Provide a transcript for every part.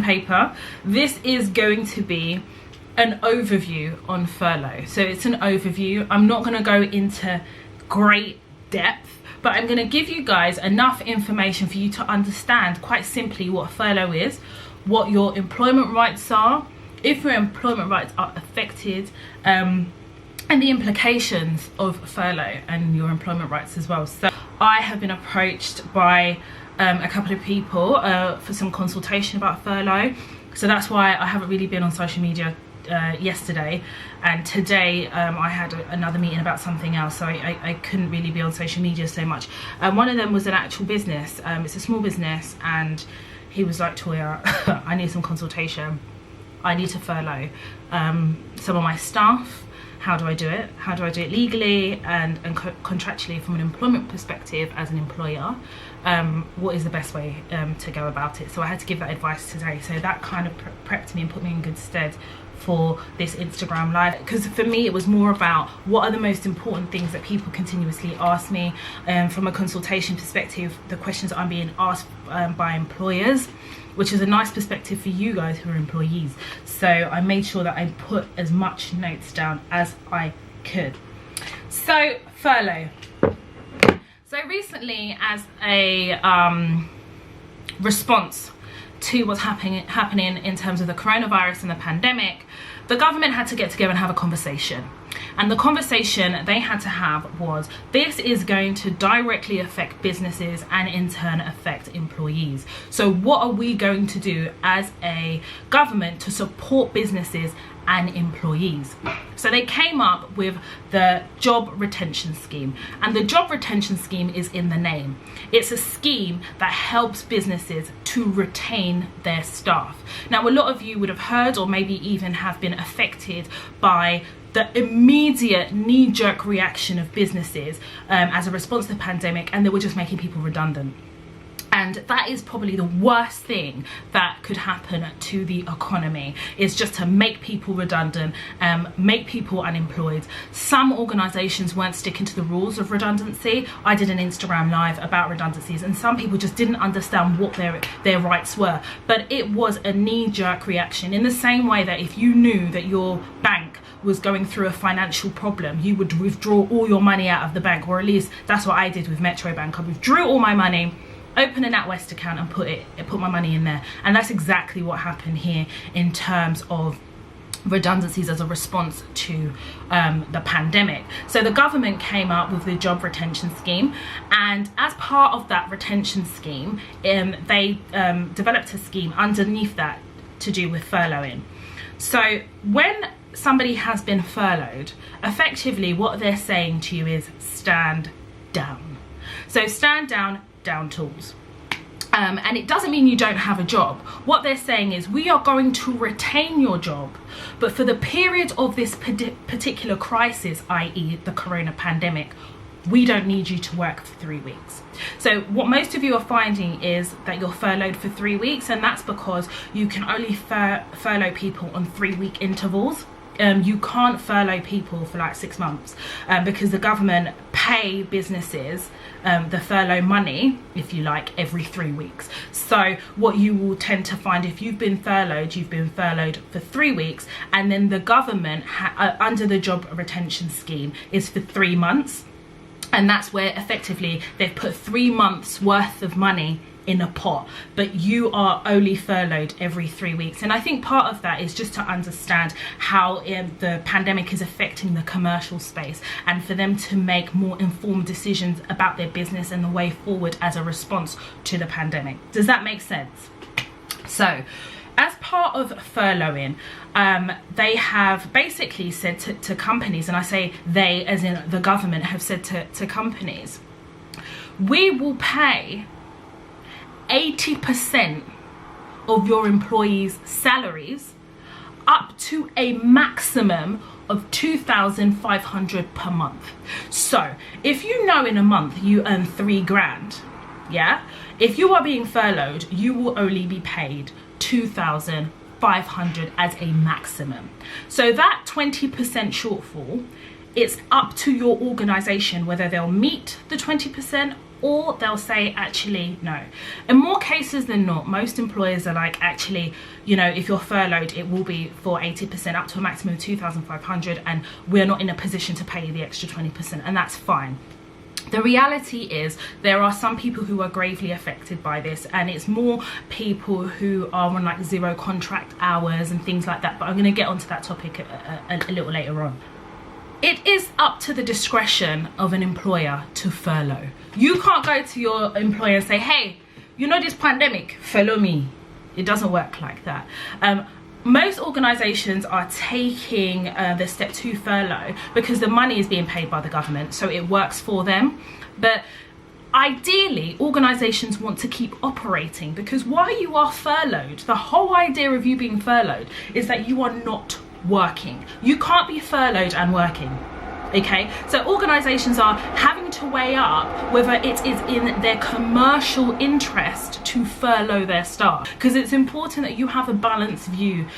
paper. This is going to be an overview on furlough. So it's an overview. I'm not going to go into great depth, but I'm going to give you guys enough information for you to understand quite simply what furlough is, what your employment rights are, if your employment rights are affected, and the implications of furlough and your employment rights as well. So I have been approached by a couple of people for some consultation about furlough. So that's why I haven't really been on social media yesterday, and today I had another meeting about something else, so I couldn't really be on social media so much. One of them was an actual business, it's a small business, and he was like, Toya, I need some consultation. I need to furlough some of my staff. How do I do it? How do I do it legally and contractually from an employment perspective as an employer? What is the best way to go about it? So I had to give that advice today. So that kind of prepped me and put me in good stead for this Instagram live, because for me it was more about what are the most important things that people continuously ask me from a consultation perspective, the questions that I'm being asked by employers, which is a nice perspective for you guys who are employees. So I made sure that I put as much notes down as I could. So furlough. So recently, as a response to what's happening in terms of the coronavirus and the pandemic, the government had to get together and have a conversation. And the conversation they had to have was, this is going to directly affect businesses and in turn affect employees. So what are we going to do as a government to support businesses and employees? So they came up with the job retention scheme, and the job retention scheme is in the name. It's a scheme that helps businesses to retain their staff. Now, a lot of you would have heard or maybe even have been affected by the immediate knee-jerk reaction of businesses as a response to the pandemic, and they were just making people redundant. And that is probably the worst thing that could happen to the economy, is just to make people redundant, make people unemployed. Some organisations weren't sticking to the rules of redundancy. I did an Instagram live about redundancies, and some people just didn't understand what their rights were. But it was a knee-jerk reaction, in the same way that if you knew that your bank was going through a financial problem, you would withdraw all your money out of the bank, or at least that's what I did with Metro Bank. I withdrew all my money, opened a NatWest account and put my money in there. And that's exactly what happened here in terms of redundancies as a response to the pandemic. So the government came up with the job retention scheme, and as part of that retention scheme, they developed a scheme underneath that to do with furloughing. So when somebody has been furloughed, effectively what they're saying to you is stand down. So stand down, down tools. And it doesn't mean you don't have a job. What they're saying is, we are going to retain your job, but for the period of this particular crisis, i.e. the corona pandemic, we don't need you to work for 3 weeks. So what most of you are finding is that you're furloughed for 3 weeks, and that's because you can only furlough people on 3-week intervals. You can't furlough people for like 6 months because the government pay businesses the furlough money, if you like, every 3 weeks. So what you will tend to find, if you've been furloughed for 3 weeks, and then the government under the job retention scheme is for 3 months, and that's where effectively they've put 3 months worth of money in a pot, but you are only furloughed every 3 weeks. And I think part of that is just to understand how the pandemic is affecting the commercial space, and for them to make more informed decisions about their business and the way forward as a response to the pandemic. Does that make sense? So as part of furloughing, they have basically said to companies, and I say they as in the government have said to companies, we will pay 80% of your employees' salaries up to a maximum of $2,500 per month. So if you know in a month you earn $3,000, yeah, if you are being furloughed, you will only be paid $2,500 as a maximum. So that 20% shortfall it's up to your organization whether they'll meet the 20% or they'll say, actually, no. In more cases than not, most employers are like, actually, you know, if you're furloughed, it will be for 80% up to a maximum of 2,500, and we're not in a position to pay you the extra 20%, and that's fine. The reality is there are some people who are gravely affected by this, and it's more people who are on like 0 contract hours and things like that, but I'm going to get onto that topic a little later on. It is up to the discretion of an employer to furlough. You can't go to your employer and say, hey, you know this pandemic, furlough me. It doesn't work like that. Most organisations are taking the step 2 furlough because the money is being paid by the government, so it works for them. But ideally, organisations want to keep operating, because while you are furloughed, the whole idea of you being furloughed is that you are not working. You can't be furloughed and working. Okay, so organisations are having to weigh up whether it is in their commercial interest to furlough their staff, because it's important that you have a balanced view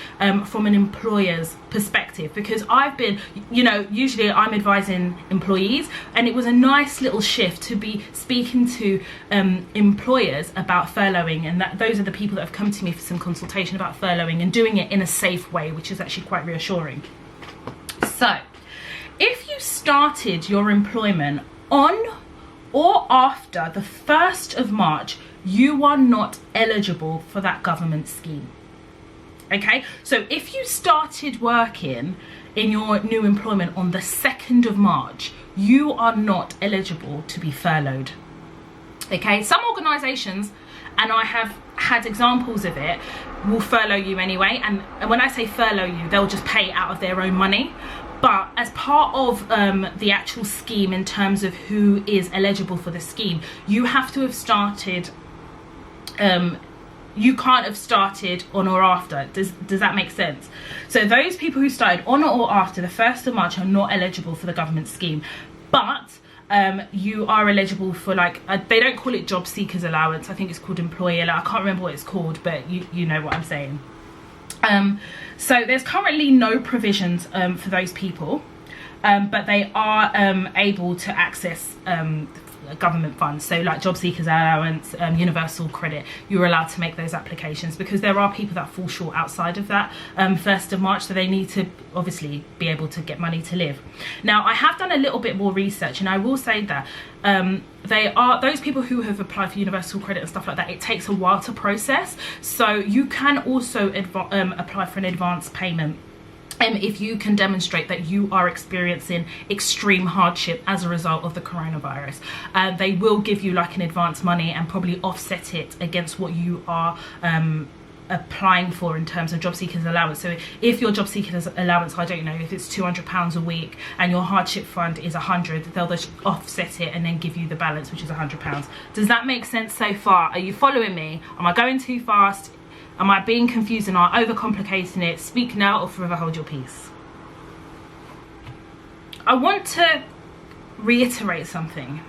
from an employer's perspective. Because I've been, you know, usually I'm advising employees, and it was a nice little shift to be speaking to employers about furloughing, and that those are the people that have come to me for some consultation about furloughing and doing it in a safe way, which is actually quite reassuring. So if you started your employment on or after the 1st of March, you are not eligible for that government scheme. Okay, so if you started working in your new employment on the 2nd of March, you are not eligible to be furloughed. Okay, some organisations, and I have had examples of it, will furlough you anyway. And when I say furlough you, they'll just pay out of their own money. But as part of the actual scheme, in terms of who is eligible for the scheme, you have to have started, you can't have started on or after. Does that make sense? So those people who started on or after the 1st of March are not eligible for the government scheme. But you are eligible for, like, they don't call it job seekers allowance. I think it's called employee allowance. I can't remember what it's called, but you know what I'm saying. So there's currently no provisions for those people, but they are able to access government funds. So like job seekers allowance, universal credit, you're allowed to make those applications, because there are people that fall short outside of that 1st of March, so they need to obviously be able to get money to live. Now, I have done a little bit more research, and I will say that they are those people who have applied for universal credit and stuff like that, it takes a while to process. So you can also apply for an advance payment if you can demonstrate that you are experiencing extreme hardship as a result of the coronavirus. They will give you like an advance money and probably offset it against what you are applying for in terms of job seekers allowance. So if your job seekers allowance, I don't know, if it's £200 a week and your hardship fund is 100, they'll just offset it and then give you the balance, which is £100. Does that make sense so far? Are you following me? Am I going too fast? Am I being confused and overcomplicating it? Speak now or forever hold your peace. I want to reiterate something.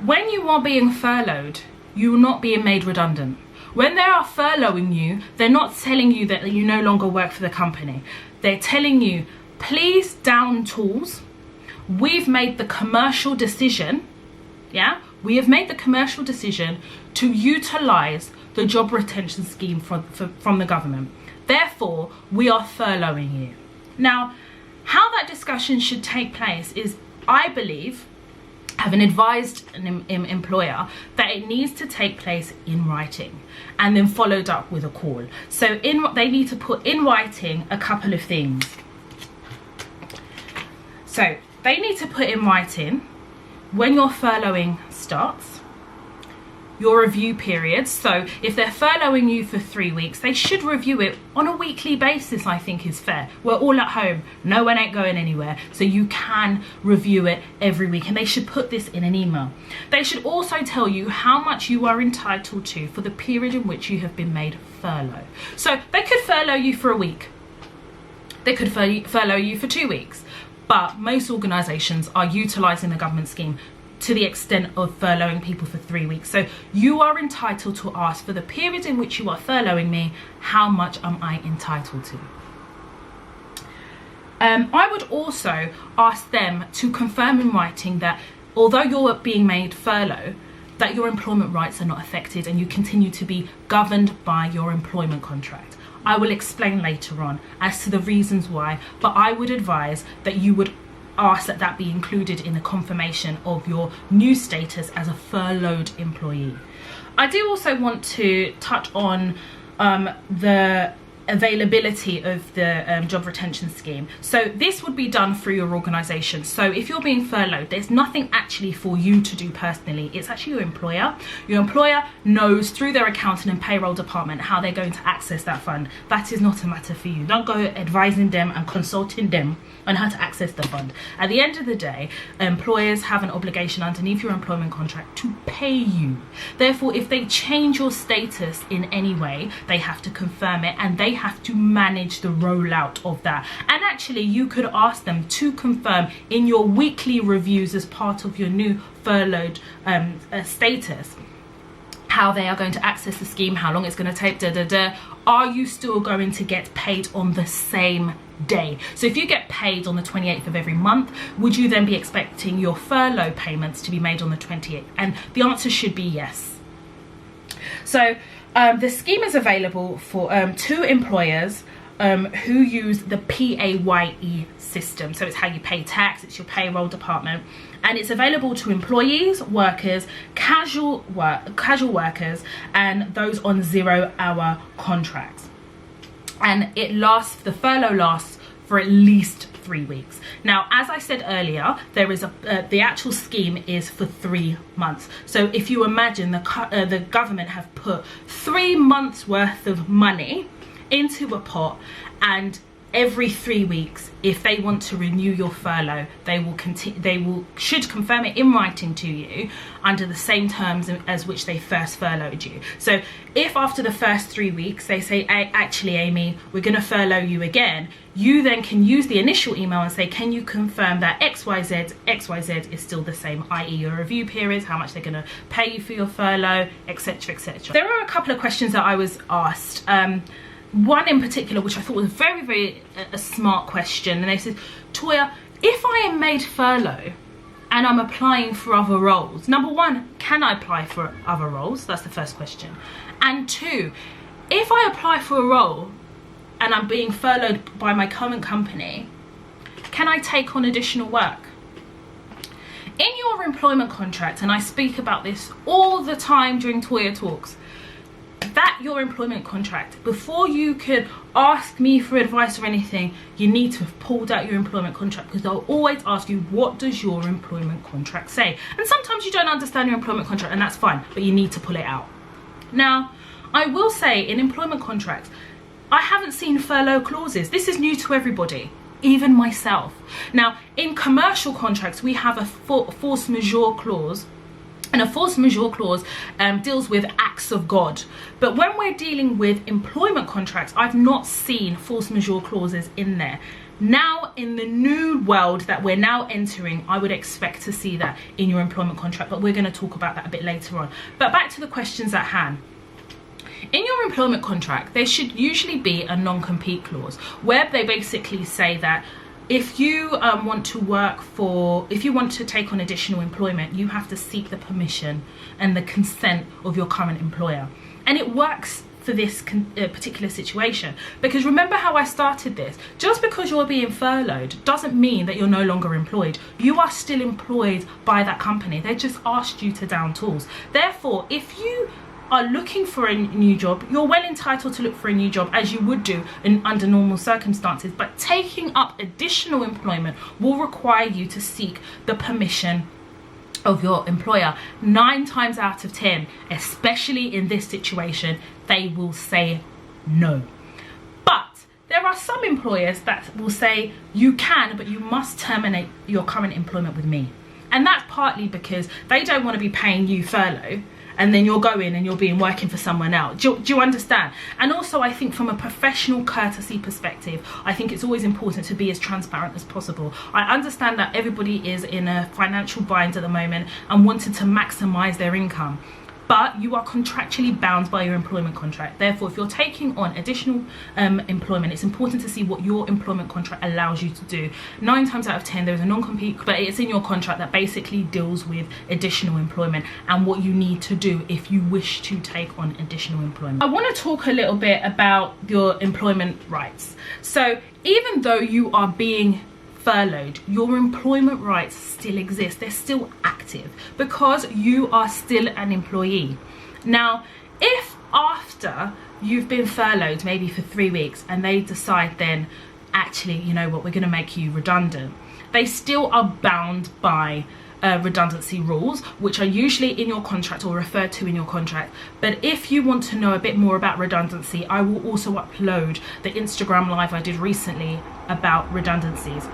When you are being furloughed, you are not being made redundant. When they are furloughing you, they're not telling you that you no longer work for the company. They're telling you, please down tools. We've made the commercial decision, we have made the commercial decision to utilise the job retention scheme from the government. Therefore, we are furloughing you. Now, how that discussion should take place is, I believe, having advised an employer, that it needs to take place in writing and then followed up with a call. So they need to put in writing a couple of things. So they need to put in writing when your furloughing starts, your review period. So if they're furloughing you for 3 weeks, they should review it on a weekly basis, I think is fair. We're all at home, no one ain't going anywhere, so you can review it every week, and they should put this in an email. They should also tell you how much you are entitled to for the period in which you have been made furlough. So they could furlough you for a week, they could furlough you for 2 weeks, but most organisations are utilising the government scheme to the extent of furloughing people for 3 weeks. So you are entitled to ask, for the period in which you are furloughing me, how much am I entitled to? I would also ask them to confirm in writing that although you're being made furlough, that your employment rights are not affected and you continue to be governed by your employment contract. I will explain later on as to the reasons why, but I would advise that you would ask that that be included in the confirmation of your new status as a furloughed employee. I do also want to touch on the availability of the job retention scheme. So this would be done through your organisation. So if you're being furloughed, there's nothing actually for you to do personally. It's actually your employer. Your employer knows through their accounting and payroll department how they're going to access that fund. That is not a matter for you. Don't go advising them and consulting them on how to access the fund. At the end of the day, employers have an obligation underneath your employment contract to pay you. Therefore, if they change your status in any way, they have to confirm it and they have to manage the rollout of that. And actually, you could ask them to confirm in your weekly reviews as part of your new furloughed status how they are going to access the scheme, how long it's going to take, Are you still going to get paid on the same day? So if you get paid on the 28th of every month, would you then be expecting your furlough payments to be made on the 28th? And the answer should be yes. So the scheme is available for to employers who use the PAYE system. So it's how you pay tax, it's your payroll department, and it's available to employees, workers, casual workers, and those on 0-hour contracts. And the furlough lasts for at least 3 weeks. Now, as I said earlier, there is the actual scheme is for 3 months. So if you imagine the government have put 3 months worth of money into a pot, and every 3 weeks, if they want to renew your furlough, should confirm it in writing to you under the same terms as which they first furloughed you. So if after the first 3 weeks they say, actually Amy, we're going to furlough you again, you then can use the initial email and say, can you confirm that XYZ is still the same, i.e. your review periods, how much they're going to pay you for your furlough, etc, etc. There are a couple of questions that I was asked. One in particular, which I thought was very, very a smart question, and they said, Toya, if I am made furlough and I'm applying for other roles, number one, can I apply for other roles? That's the first question. And two, if I apply for a role and I'm being furloughed by my current company, can I take on additional work? In your employment contract, and I speak about this all the time during Toya Talks, that your employment contract, before you could ask me for advice or anything, you need to have pulled out your employment contract, because they'll always ask you, what does your employment contract say? And sometimes you don't understand your employment contract, and that's fine, but you need to pull it out. Now, I will say in employment contracts, I haven't seen furlough clauses. This is new to everybody, even myself. Now, in commercial contracts, we have a force majeure clause. And a force majeure clause deals with acts of God. But when we're dealing with employment contracts, I've not seen force majeure clauses in there. Now, in the new world that we're now entering, I would expect to see that in your employment contract, but we're going to talk about that a bit later on. But back to the questions at hand. In your employment contract, there should usually be a non-compete clause where they basically say that if you want to take on additional employment, you have to seek the permission and the consent of your current employer. And it works for this particular situation, because remember how I started this? Just because you're being furloughed doesn't mean that you're no longer employed. You are still employed by that company. They just asked you to down tools. Therefore, if you are looking for a new job, you're well entitled to look for a new job, as you would do under normal circumstances, but taking up additional employment will require you to seek the permission of your employer. 9 times out of 10, especially in this situation, they will say no. But there are some employers that will say you can, but you must terminate your current employment with me. And that's partly because they don't want to be paying you furlough and then you're going and you're being working for someone else. Do you understand? And also, I think from a professional courtesy perspective, I think it's always important to be as transparent as possible. I understand that everybody is in a financial bind at the moment and wanted to maximize their income. but you are contractually bound by your employment contract. Therefore, if you're taking on additional employment, it's important to see what your employment contract allows you to do. 9 times out of 10 there is a non-compete, but it's in your contract that basically deals with additional employment and what you need to do if you wish to take on additional employment. I want to talk a little bit about your employment rights. So even though you are being furloughed, your employment rights still exist. They're still active because you are still an employee. Now, if after you've been furloughed maybe for 3 weeks and they decide then, actually, you know what, we're going to make you redundant, they still are bound by redundancy rules, which are usually in your contract or referred to in your contract. But if you want to know a bit more about redundancy, I will also upload the Instagram live I did recently about redundancies.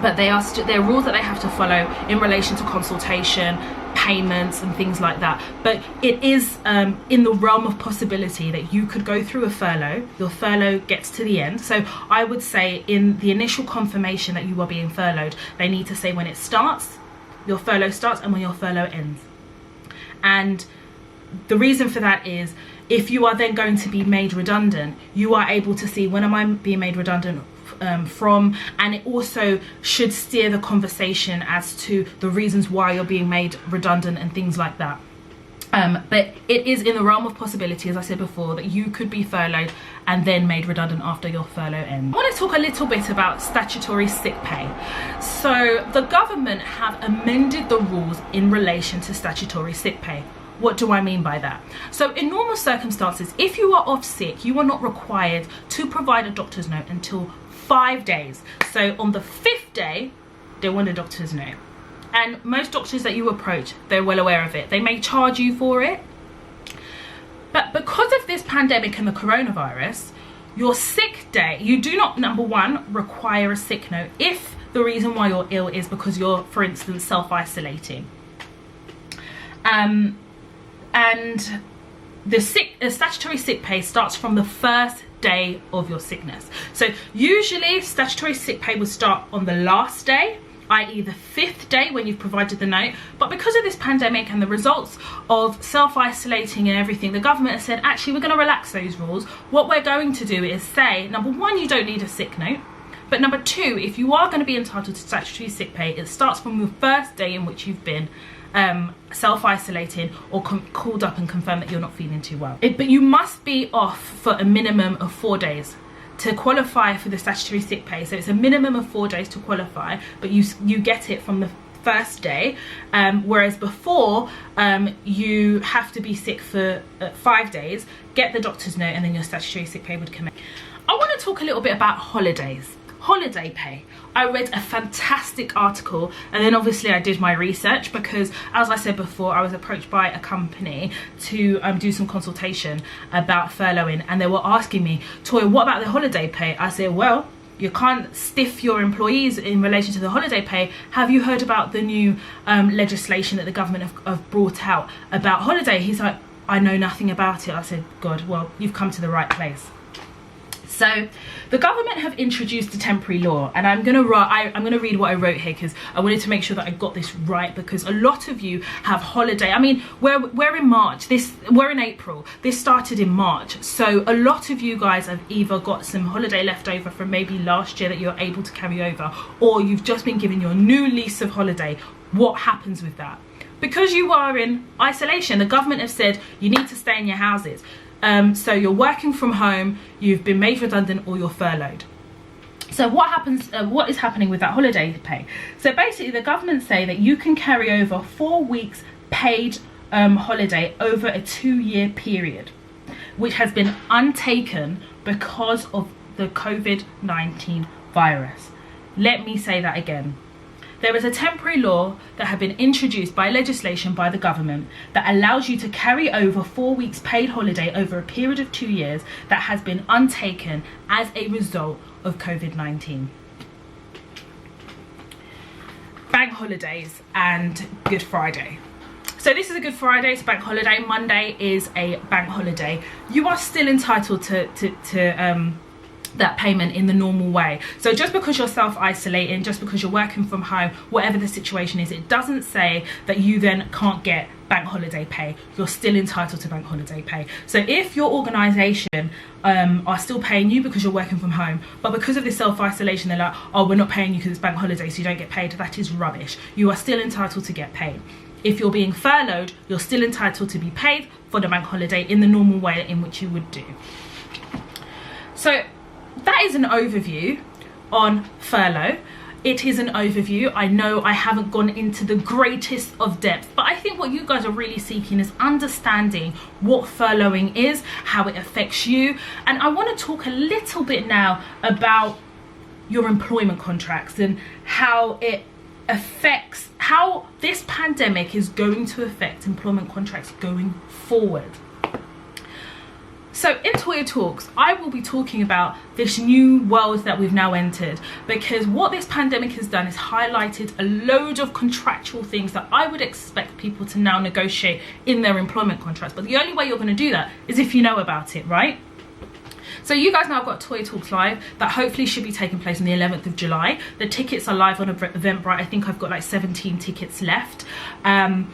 But they are there are rules that they have to follow in relation to consultation, payments and things like that. But it is in the realm of possibility that you could go through a furlough. Your furlough gets to the end. So I would say in the initial confirmation that you are being furloughed, they need to say when it starts, your furlough starts, and when your furlough ends. And the reason for that is if you are then going to be made redundant, you are able to see when am I being made redundant from, and it also should steer the conversation as to the reasons why you're being made redundant and things like that. But it is in the realm of possibility, as I said before, that you could be furloughed and then made redundant after your furlough ends. I want to talk a little bit about statutory sick pay. So the government have amended the rules in relation to statutory sick pay. What do I mean by that? So in normal circumstances, if you are off sick, you are not required to provide a doctor's note until 5 days. So on the 5th day, they want a doctor's note. And most doctors that you approach, they're well aware of it. They may charge you for it. But because of this pandemic and the coronavirus, your sick day, you do not, number one, require a sick note if the reason why you're ill is because you're, for instance, self-isolating. And the statutory sick pay starts from the first day of your sickness. So usually statutory sick pay would start on the last day, i.e. the 5th day when you've provided the note. But because of this pandemic and the results of self-isolating and everything, the government has said, actually, we're going to relax those rules. What we're going to do is say, number one, you don't need a sick note. But number two, if you are going to be entitled to statutory sick pay, it starts from the first day in which you've been self-isolating or called up and confirmed that you're not feeling too well. But you must be off for a minimum of 4 days to qualify for the statutory sick pay. So it's a minimum of 4 days to qualify, but you get it from the first day, whereas before you have to be sick for 5 days, get the doctor's note, and then your statutory sick pay would come in. I want to talk a little bit about holidays. Holiday pay. I read a fantastic article, and then obviously I did my research because, as I said before, I was approached by a company to do some consultation about furloughing, and they were asking me, Toya, what about the holiday pay? I said, well, you can't stiff your employees in relation to the holiday pay. Have you heard about the new legislation that the government have brought out about holiday? He's like, I know nothing about it. I said, God, well, you've come to the right place. So the government have introduced a temporary law, and I'm gonna read what I wrote here because I wanted to make sure that I got this right, because a lot of you have holiday. I mean, we're in March. We're in April. This started in March, so a lot of you guys have either got some holiday left over from maybe last year that you're able to carry over, or you've just been given your new lease of holiday. What happens with that? Because you are in isolation, the government have said you need to stay in your houses. So you're working from home, you've been made redundant, or you're furloughed. So what happens? What is happening with that holiday pay? So basically the government say that you can carry over 4 weeks paid holiday over a 2-year period, which has been untaken because of the COVID-19 virus. Let me say that again. There is a temporary law that had been introduced by legislation by the government that allows you to carry over 4 weeks paid holiday over a period of 2 years that has been untaken as a result of COVID-19. Bank holidays and Good Friday. So this is a Good Friday, it's a bank holiday. Monday is a bank holiday. You are still entitled to that payment in the normal way. So just because you're self-isolating, just because you're working from home, whatever the situation is, it doesn't say that you then can't get bank holiday pay. You're still entitled to bank holiday pay. So if your organisation are still paying you because you're working from home, but because of this self-isolation they're like, oh, we're not paying you because it's bank holiday so you don't get paid, that is rubbish. You are still entitled to get paid. If you're being furloughed, you're still entitled to be paid for the bank holiday in the normal way in which you would do. So that is an overview on furlough. It is an overview. I know I haven't gone into the greatest of depth, but I think what you guys are really seeking is understanding what furloughing is, how it affects you. And I want to talk a little bit now about your employment contracts and how it affects, how this pandemic is going to affect employment contracts going forward. So in Toya Talks, I will be talking about this new world that we've now entered, because what this pandemic has done is highlighted a load of contractual things that I would expect people to now negotiate in their employment contracts. But the only way you're going to do that is if you know about it, right? So you guys know I've got Toya Talks Live that hopefully should be taking place on the 11th of July. The tickets are live on Eventbrite. I think I've got like 17 tickets left. And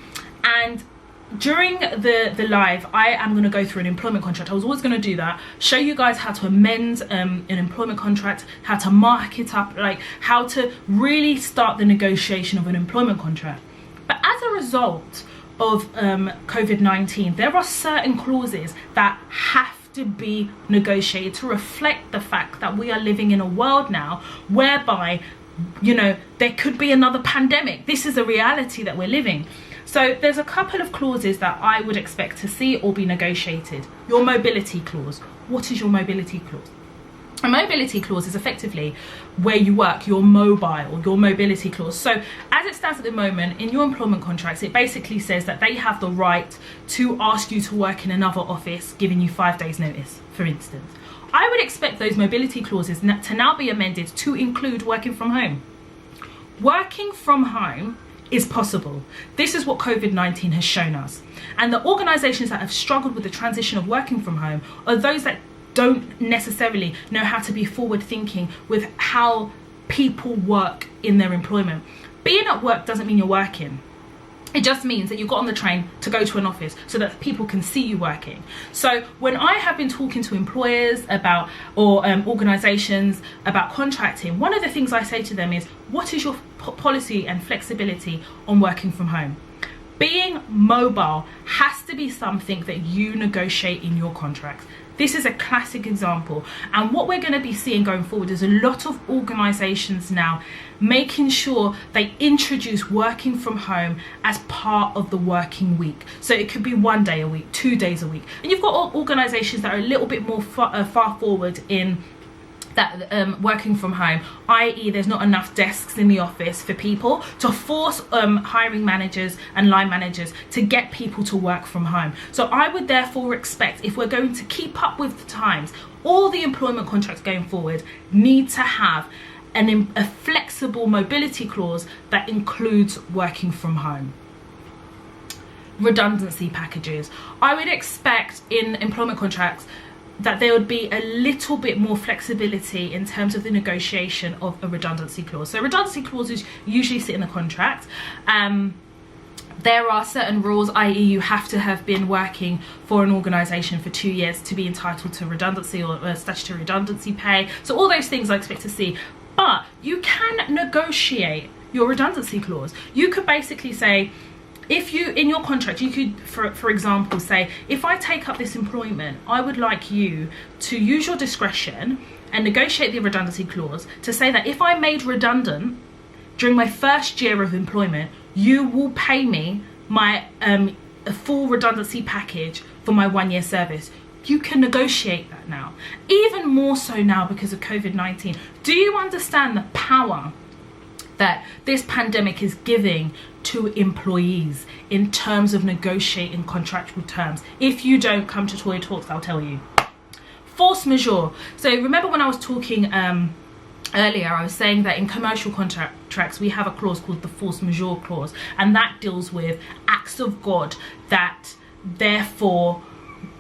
during the live, I am going to go through an employment contract. I was always going to do that, show you guys how to amend an employment contract, how to mark it up, like how to really start the negotiation of an employment contract. But as a result of COVID-19, there are certain clauses that have to be negotiated to reflect the fact that we are living in a world now whereby, you know, there could be another pandemic. This is a reality that we're living. So there's a couple of clauses that I would expect to see or be negotiated. Your mobility clause. What is your mobility clause? A mobility clause is effectively where you work, your mobility clause. So as it stands at the moment in your employment contracts, it basically says that they have the right to ask you to work in another office, giving you 5 days notice, for instance. I would expect those mobility clauses to now be amended to include working from home. Working from home is possible. This is what COVID-19 has shown us. And the organisations that have struggled with the transition of working from home are those that don't necessarily know how to be forward thinking with how people work in their employment. Being at work doesn't mean you're working. It just means that you got on the train to go to an office so that people can see you working. So when I have been talking to employers about, or organisations about contracting, one of the things I say to them is, what is your policy and flexibility on working from home? Being mobile has to be something that you negotiate in your contracts. This is a classic example. And what we're going to be seeing going forward is a lot of organisations now making sure they introduce working from home as part of the working week. So it could be 1 day a week, 2 days a week. And you've got organisations that are a little bit more far forward in that working from home, i.e. there's not enough desks in the office for people to force hiring managers and line managers to get people to work from home. So I would therefore expect, if we're going to keep up with the times, all the employment contracts going forward need to have a flexible mobility clause that includes working from home. Redundancy packages. I would expect in employment contracts that there would be a little bit more flexibility in terms of the negotiation of a redundancy clause. So redundancy clauses usually sit in the contract. There are certain rules, i.e. you have to have been working for an organisation for 2 years to be entitled to redundancy or statutory redundancy pay. So all those things I expect to see. But you can negotiate your redundancy clause. You could basically say, if you, in your contract, you could, for example, say, if I take up this employment, I would like you to use your discretion and negotiate the redundancy clause to say that if I'm made redundant during my first year of employment, you will pay me my a full redundancy package for my 1 year service. You can negotiate that now, even more so now because of COVID-19. Do you understand the power that this pandemic is giving to employees in terms of negotiating contractual terms? If you don't come to Toya Talks, I'll tell you. Force majeure. So remember when I was talking earlier, I was saying that in commercial contracts we have a clause called the force majeure clause, and that deals with acts of God that therefore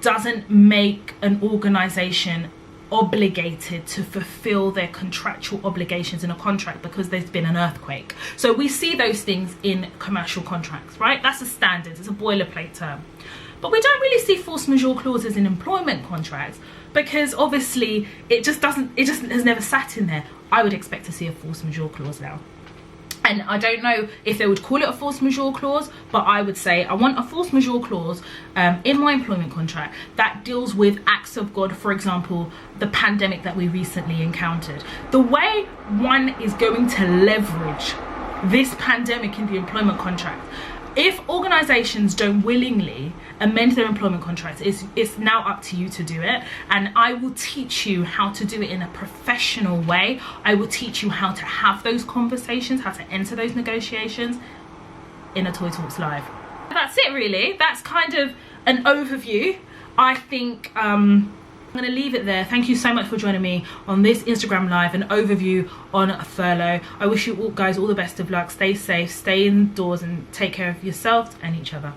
doesn't make an organisation obligated to fulfill their contractual obligations in a contract because there's been an earthquake. So we see those things in commercial contracts, right? That's a standard, it's a boilerplate term. But we don't really see force majeure clauses in employment contracts because obviously it just has never sat in there. I would expect to see a force majeure clause now. And I don't know if they would call it a force majeure clause, but I would say I want a force majeure clause in my employment contract that deals with acts of God, for example, the pandemic that we recently encountered. The way one is going to leverage this pandemic in the employment contract, if organizations don't willingly amend their employment contracts, it's now up to you to do it. And I will teach you how to do it in a professional way. I will teach you how to have those conversations, how to enter those negotiations in a Toy Talks Live. That's it really. That's kind of an overview. I think I'm going to leave it there. Thank you so much for joining me on this Instagram Live, an overview on furlough. I wish you all guys all the best of luck. Stay safe, stay indoors, and take care of yourselves and each other.